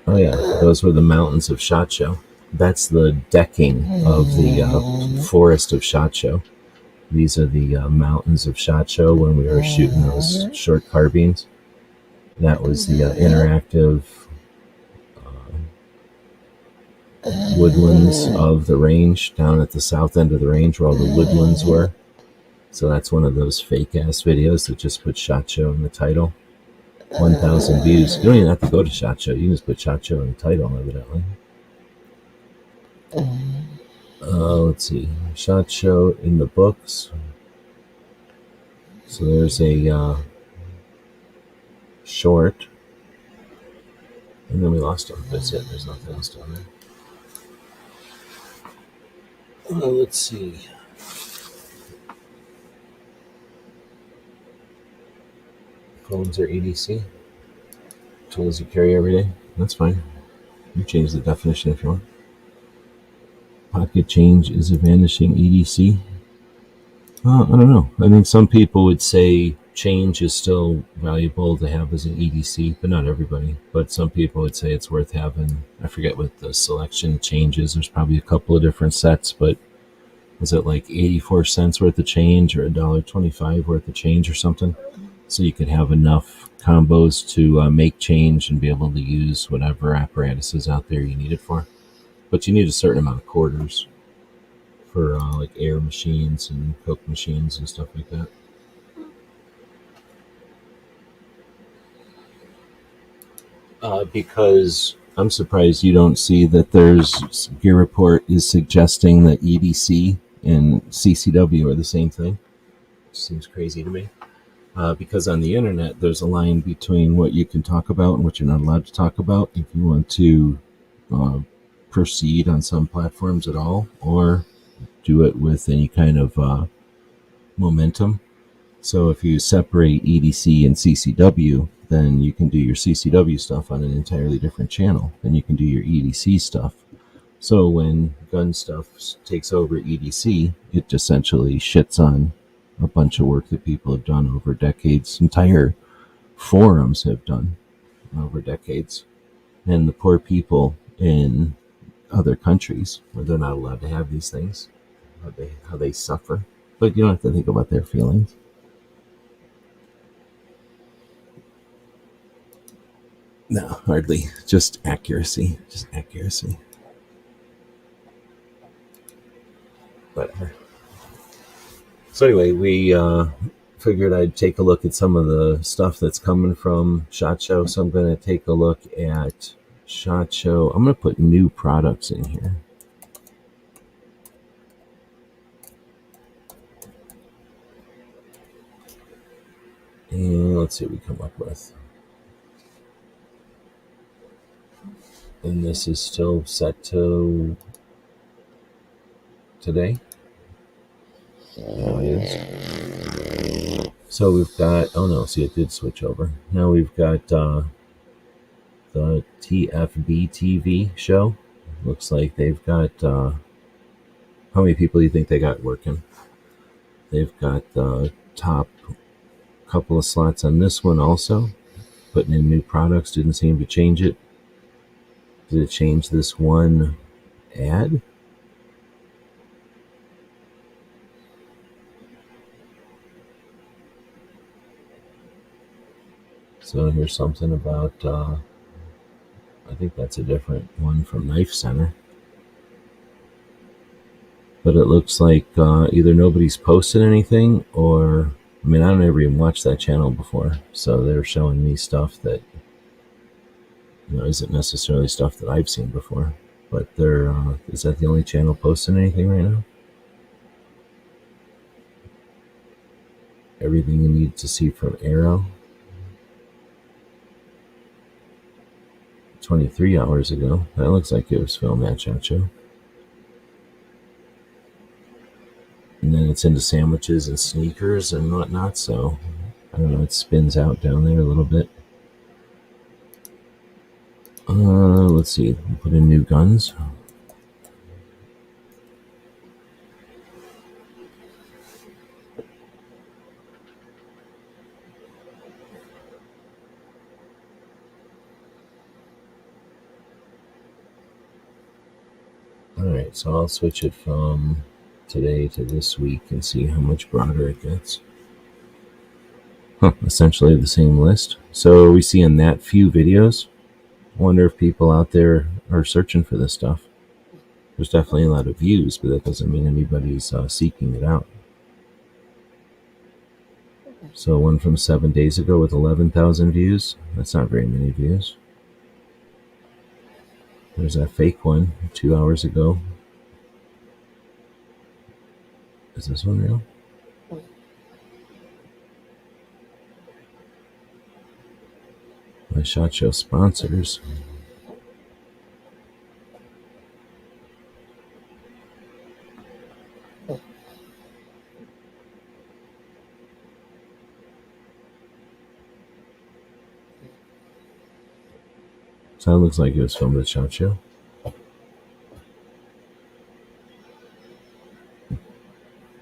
Oh yeah, those were the mountains of SHOT Show. That's the decking of the forest of SHOT Show. These are the mountains of SHOT Show when we were shooting those short carbines. That was the interactive woodlands of the range down at the south end of the range where all the woodlands were. So that's one of those fake ass videos that just put SHOT Show in the title. 1,000 views. You don't even have to go to SHOT Show. You can just put SHOT Show in the title, evidently. Let's see. SHOT Show in the books. So there's a short. And then we lost him. That's it. There's nothing else down there. Let's see. Phones are EDC. Tools you carry every day. That's fine. You change the definition if you want. Pocket change is a vanishing EDC. I don't know. I mean, some people would say change is still valuable to have as an EDC, but not everybody. But some people would say it's worth having. I forget what the selection changes. There's probably a couple of different sets, but was it like 84 cents worth of change or $1.25 worth of change or something? So you could have enough combos to make change and be able to use whatever apparatus is out there you need it for. But you need a certain amount of quarters for like air machines and Coke machines and stuff like that. Because I'm surprised you don't see that there's Gear Report is suggesting that EDC and CCW are the same thing. Which seems crazy to me. Because on the internet, there's a line between what you can talk about and what you're not allowed to talk about if you want to proceed on some platforms at all, or do it with any kind of momentum. So if you separate EDC and CCW, then you can do your CCW stuff on an entirely different channel. Then you can do your EDC stuff. So when gun stuff takes over EDC, it essentially shits on a bunch of work that people have done over decades. Entire forums have done over decades. And the poor people in other countries where they're not allowed to have these things, how they suffer. But you don't have to think about their feelings. No, hardly. Just accuracy. Just accuracy. Whatever. So anyway, we figured I'd take a look at some of the stuff that's coming from SHOT Show. So I'm going to take a look at SHOT Show. I'm going to put new products in here. And let's see what we come up with. And this is still set to today. Oh, yes. So we've got, oh no, see, it did switch over. Now we've got the TFB TV show. Looks like they've got, how many people do you think they got working? They've got the top couple of slots on this one also. Putting in new products, didn't seem to change it. Did it change this one ad? So here's something about, I think that's a different one from Knife Center. But it looks like either nobody's posted anything or, I mean, I don't ever even watched that channel before. So they're showing me stuff that, you know, isn't necessarily stuff that I've seen before. But they're, is that the only channel posting anything right now? Everything you need to see from Arrow. 23 hours ago. That looks like it was filmed at SHOT Show. And then it's into sandwiches and sneakers and whatnot, so I don't know, it spins out down there a little bit. Let's see, we'll put in new guns. Alright, so I'll switch it from today to this week and see how much broader it gets. Essentially the same list. So we see in that few videos. I wonder if people out there are searching for this stuff. There's definitely a lot of views, but that doesn't mean anybody's seeking it out. So one from 7 days ago with 11,000 views. That's not very many views. There's that fake one 2 hours ago. Is this one real? My SHOT Show sponsors. So it looks like it was filmed at SHOT Show.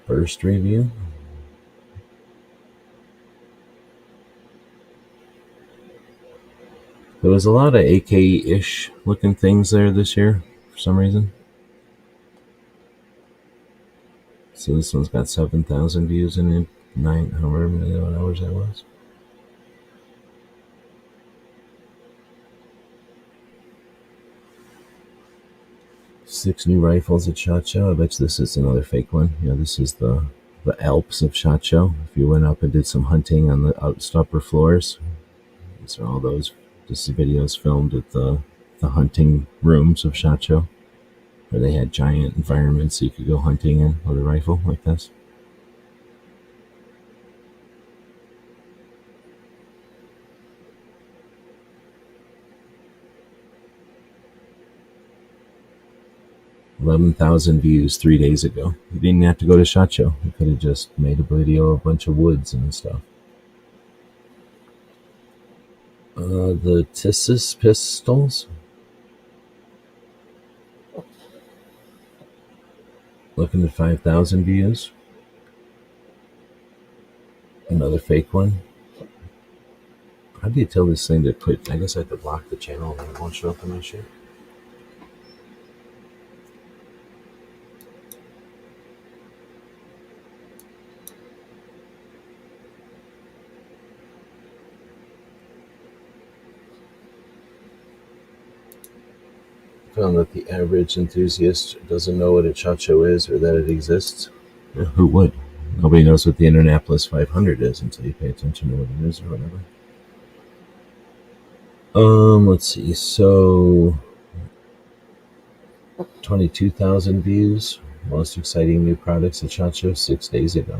First review. There was a lot of AK-ish looking things there this year for some reason. So this one's got 7,000 views in it, however many hours that was. Six new rifles at SHOT Show. I bet you this is another fake one. Yeah, this is the Alps of SHOT Show. If you went up and did some hunting on the upper floors, these are all those. This is videos filmed at the hunting rooms of SHOT Show, where they had giant environments so you could go hunting in with a rifle like this. $11,000 views 3 days ago. You didn't have to go to SHOT Show. You could have just made a video of a bunch of woods and stuff. The Tissus pistols. Looking at 5,000 views. Another fake one. How do you tell this thing to quit? I guess I have to block the channel and it won't show up in my shit. Found that the average enthusiast doesn't know what a SHOT Show is or that it exists. Yeah, who would? Nobody knows what the Indianapolis 500 is until you pay attention to what it is or whatever. Let's see. So 22,000 views. Most exciting new products at SHOT Show 6 days ago.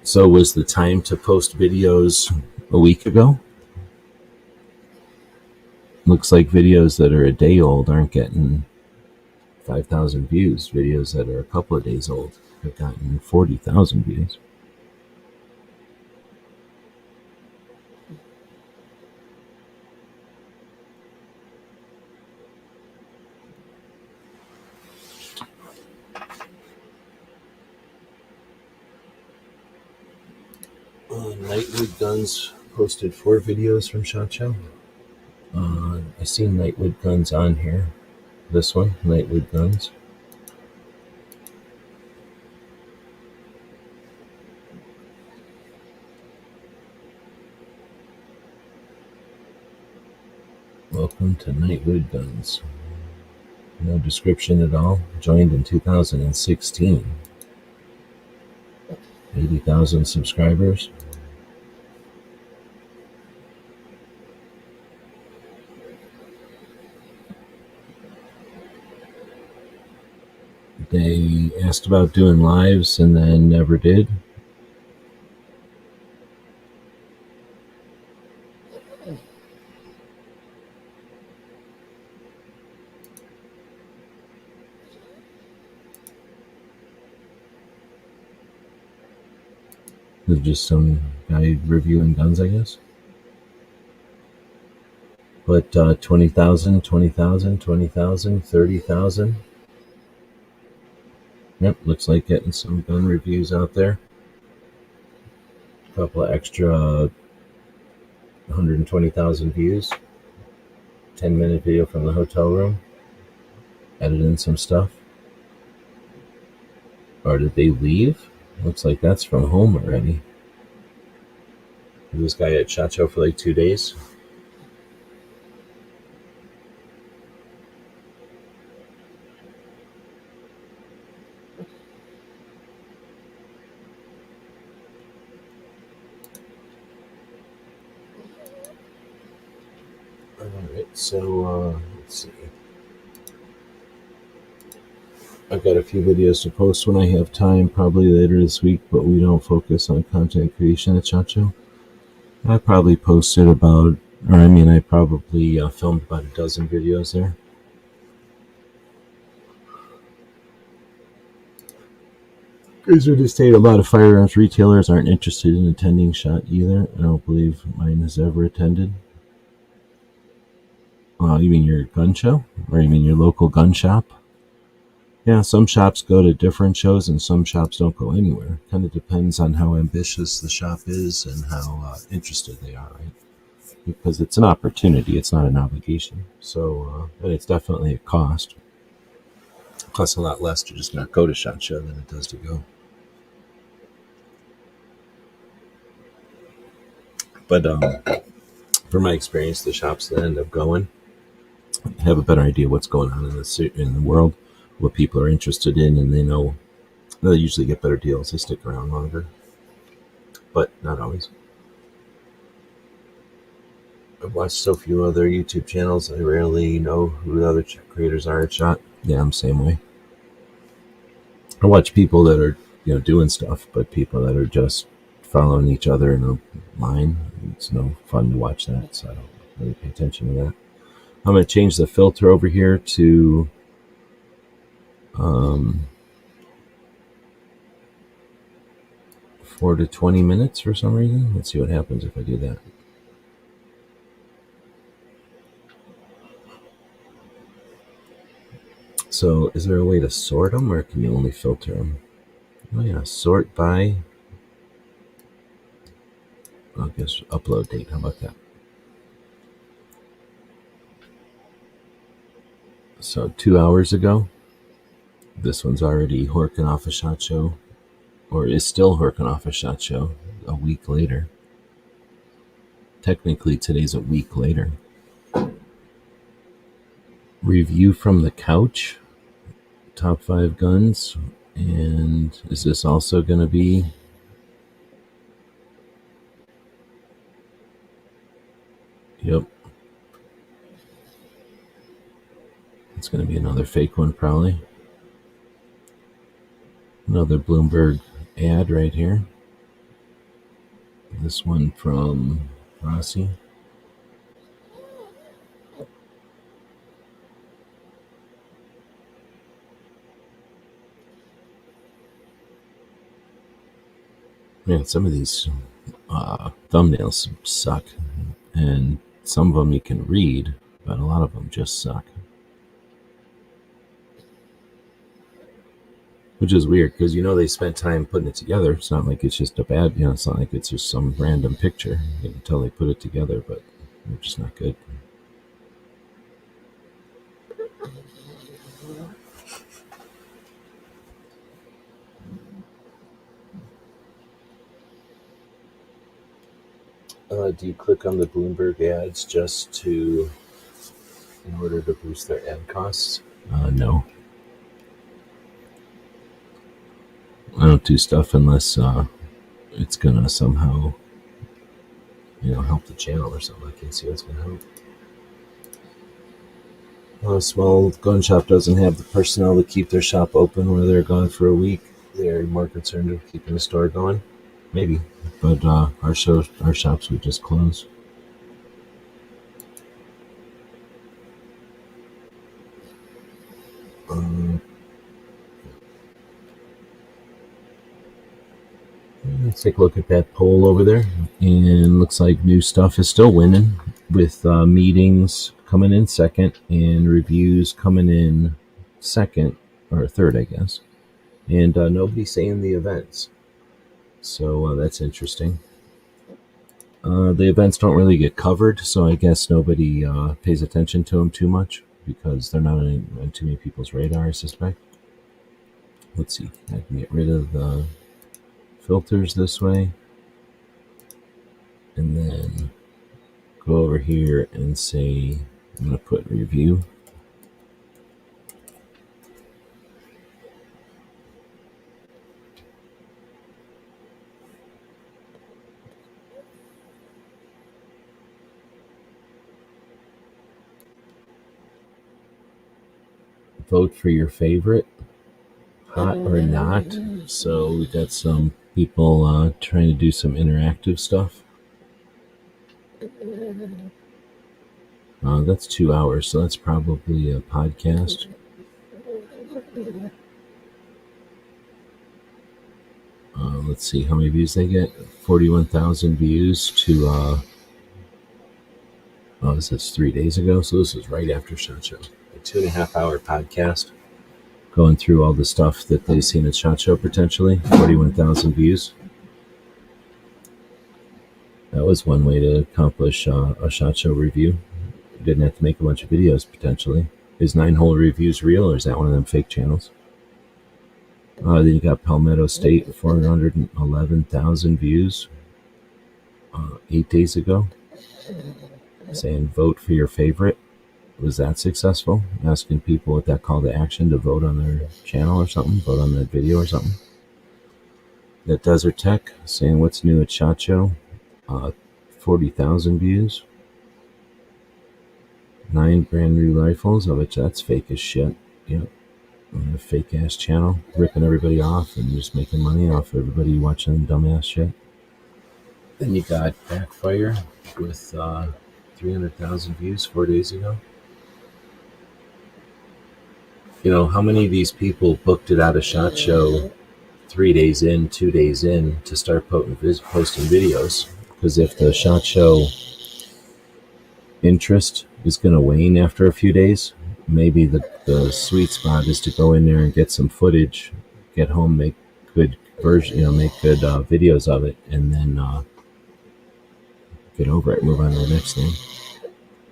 So was the time to post videos a week ago? Looks like videos that are a day old aren't getting 5,000 views. Videos that are a couple of days old have gotten 40,000 views. Nightwood Guns posted 4 videos from SHOT Show. I see Nightwood Guns on here. This one, Nightwood Guns. Welcome to Nightwood Guns. No description at all. Joined in 2016. 80,000 subscribers. They asked about doing lives and then never did. There's just some guy reviewing guns, I guess. But 20,000, 20,000, 20,000, 30,000. Yep, looks like getting some gun reviews out there. A couple of extra 120,000 views. 10-minute video from the hotel room. Added in some stuff. Or did they leave? Looks like that's from home already. This guy at SHOT Show for like 2 days. Alright, so let's see. I've got a few videos to post when I have time, probably later this week, but we don't focus on content creation at SHOT Show. I probably posted about, I probably filmed about a dozen videos there. As we just stated, a lot of firearms retailers aren't interested in attending SHOT either. I don't believe mine has ever attended. You mean your gun show? Or you mean your local gun shop? Yeah, some shops go to different shows and some shops don't go anywhere. Kind of depends on how ambitious the shop is and how interested they are, right? Because it's an opportunity, it's not an obligation. So, and it's definitely a cost. It costs a lot less to just not go to SHOT Show than it does to go. But from my experience, the shops that end up going have a better idea what's going on in the world, what people are interested in, and they know they'll usually get better deals. They stick around longer, but not always. I've watched so few other YouTube channels, I rarely know who the other creators are at SHOT. Yeah, I'm the same way. I watch people that are, doing stuff, but people that are just following each other in a line, it's no fun to watch that, so I don't really pay attention to that. I'm going to change the filter over here to 4 to 20 minutes for some reason. Let's see what happens if I do that. So is there a way to sort them, or can you only filter them? Oh yeah, sort by, I guess, upload date. How about that? So 2 hours ago, this one's already horking off a SHOT Show, or is still horking off a SHOT Show a week later. Technically, today's a week later. Review from the couch, top 5 guns, and is this also going to be... Yep. It's going to be another fake one, probably. Another Bloomberg ad right here. This one from Rossi. Man, some of these thumbnails suck, and some of them you can read, but a lot of them just suck. Which is weird, because they spent time putting it together. It's not like it's just a bad, it's not like it's just some random picture. You can tell they put it together, but they're just not good. Do you click on the Bloomberg ads just in order to boost their ad costs? No. I don't do stuff unless it's gonna somehow, help the channel or something. I can't see what's gonna help. A small gun shop doesn't have the personnel to keep their shop open where they're gone for a week. They're more concerned with keeping the store going. Maybe, but our shops would just close. Let's take a look at that poll over there. And looks like new stuff is still winning, with meetings coming in second and reviews coming in second, or third, I guess. And nobody's saying the events. So that's interesting. The events don't really get covered, so I guess nobody pays attention to them too much because they're not on too many people's radar, I suspect. Let's see. I can get rid of the filters this way. And then go over here and say, I'm going to put review. Vote for your favorite, hot or not. So we got some people trying to do some interactive stuff. That's 2 hours, so that's probably a podcast. Let's see how many views they get. 41,000 views to, this is 3 days ago, so this is right after SHOT Show. A 2.5 hour podcast going through all the stuff that they've seen at SHOT Show potentially. 41,000 views. That was one way to accomplish a SHOT Show review. You didn't have to make a bunch of videos potentially. Is 9-hole reviews real, or is that one of them fake channels? Then you got Palmetto State, 411,000 views 8 days ago. Saying vote for your favorite. Was that successful? Asking people with that call to action to vote on their channel or something, vote on that video or something. That Desert Tech saying what's new at SHOT Show. 40,000 views. 9 brand new rifles, of which that's fake as shit. Yep. A fake ass channel, ripping everybody off and just making money off everybody watching dumbass shit. Then you got Backfire with 300,000 views 4 days ago. You know, how many of these people booked it out of SHOT Show 3 days in, 2 days in to start posting videos? Because if the SHOT Show interest is going to wane after a few days, maybe the sweet spot is to go in there and get some footage, get home, make good make good videos of it, and then get over it, move on to the next thing.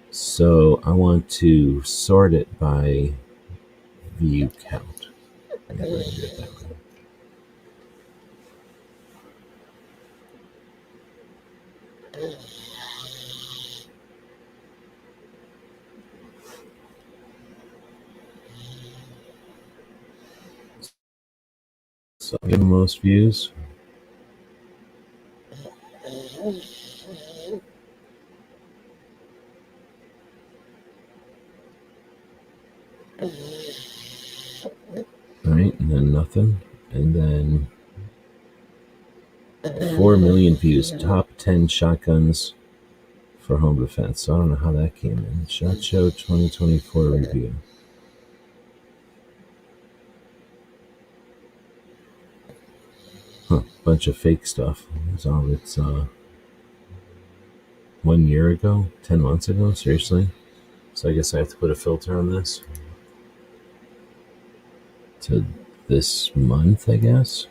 So I want to sort it by view count. I'm going to do it that way. So the most views. Right, and then nothing. And then 4 million views. Top 10 shotguns for home defense. So I don't know how that came in. SHOT Show 2024 review. Bunch of fake stuff. It's all it's 1 year ago, 10 months ago, seriously. So I guess I have to put a filter on this to this month, I guess.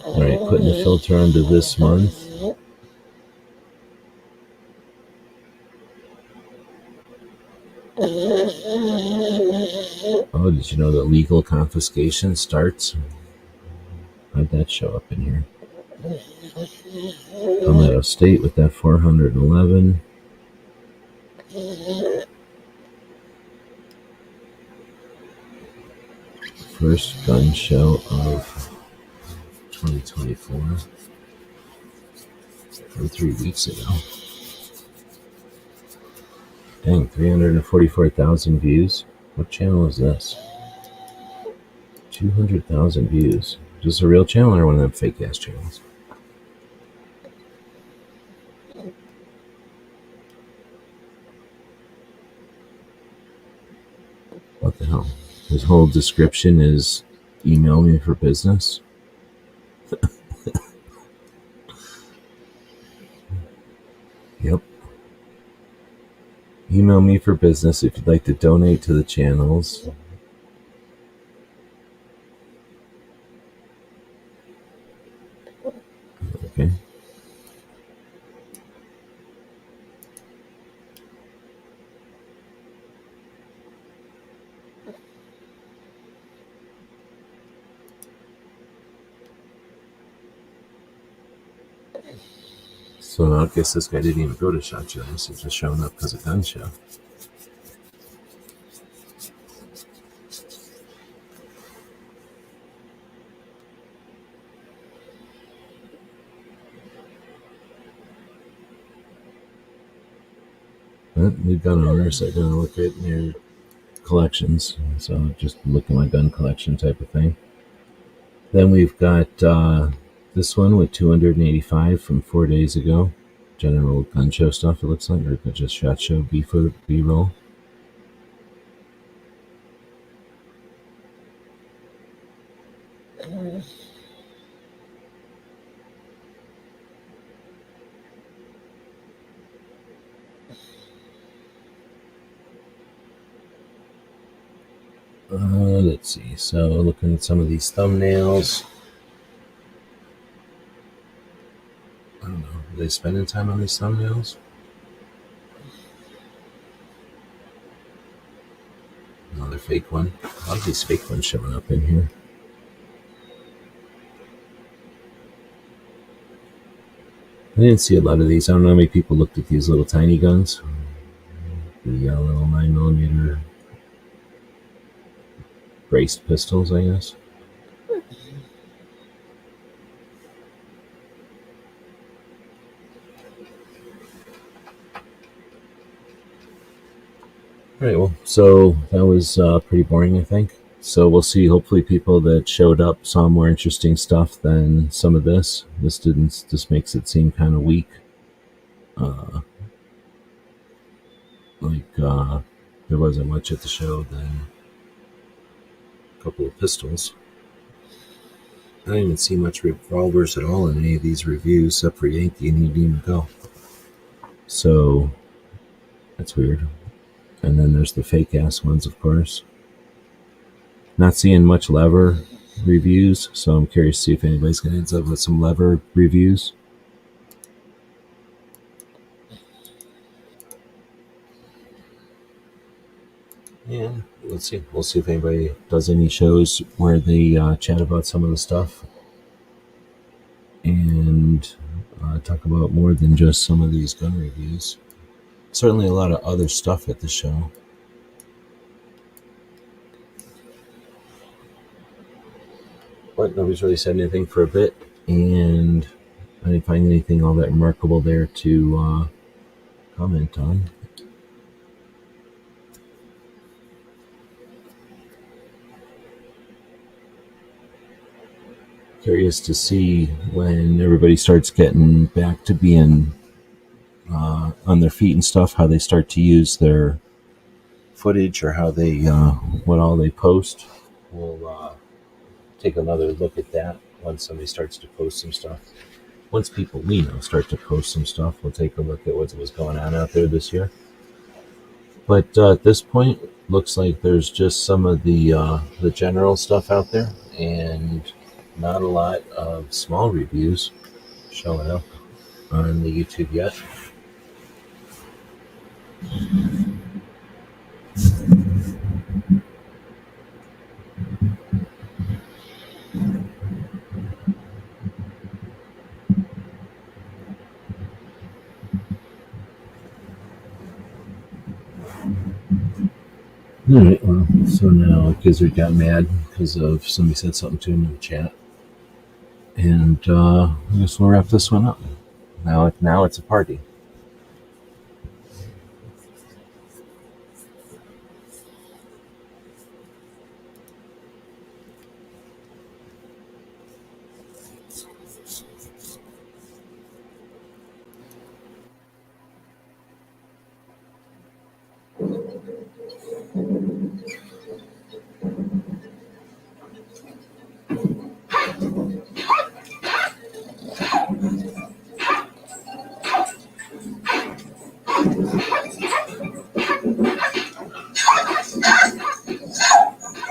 All right, putting the filter onto this month. Oh, did you know that legal confiscation starts? How'd that show up in here? Palmetto State with that 411. First gun show of 2024. From 3 weeks ago. Dang, 344,000 views. What channel is this? 200,000 views. Is this a real channel or one of them fake ass channels? What the hell? His whole description is email me for business. Yep. Email me for business if you'd like to donate to the channels. Okay. So I guess this guy didn't even go to SHOT Show. He's just showing up because of gun show. But the gun owners are going to look at your collections. So just look at my gun collection type of thing. Then we've got this one with 285 from 4 days ago. General gun show stuff, it looks like, or just SHOT Show B-roll. Let's see. So looking at some of these thumbnails. I don't know. Are they spending time on these thumbnails? Another fake one. A lot of these fake ones showing up in here. I didn't see a lot of these. I don't know how many people looked at these little tiny guns. The little 9mm braced pistols, I guess. All right, well, so that was pretty boring, I think. So we'll see. Hopefully, people that showed up saw more interesting stuff than some of this. This makes it seem kind of weak. There wasn't much at the show than a couple of pistols. I didn't even see much revolvers at all in any of these reviews, except for Yankee, and he didn't even go. So that's weird. And then there's the fake ass ones, of course. Not seeing much lever reviews, so I'm curious to see if anybody's going to end up with some lever reviews. Yeah, let's see. We'll see if anybody does any shows where they chat about some of the stuff and talk about more than just some of these gun reviews. Certainly a lot of other stuff at the show. But nobody's really said anything for a bit, and I didn't find anything all that remarkable there to comment on. Curious to see when everybody starts getting back to being on their feet and stuff, how they start to use their footage or how they what all they post. We'll take another look at that once somebody starts to post some stuff. Once people we know start to post some stuff, we'll take a look at what was going on out there this year. But at this point, looks like there's just some of the general stuff out there, and not a lot of small reviews showing up on the YouTube yet. Alright, well, so now Gizzard got mad because of somebody said something to him in the chat. And I guess we'll wrap this one up. Now it's a party.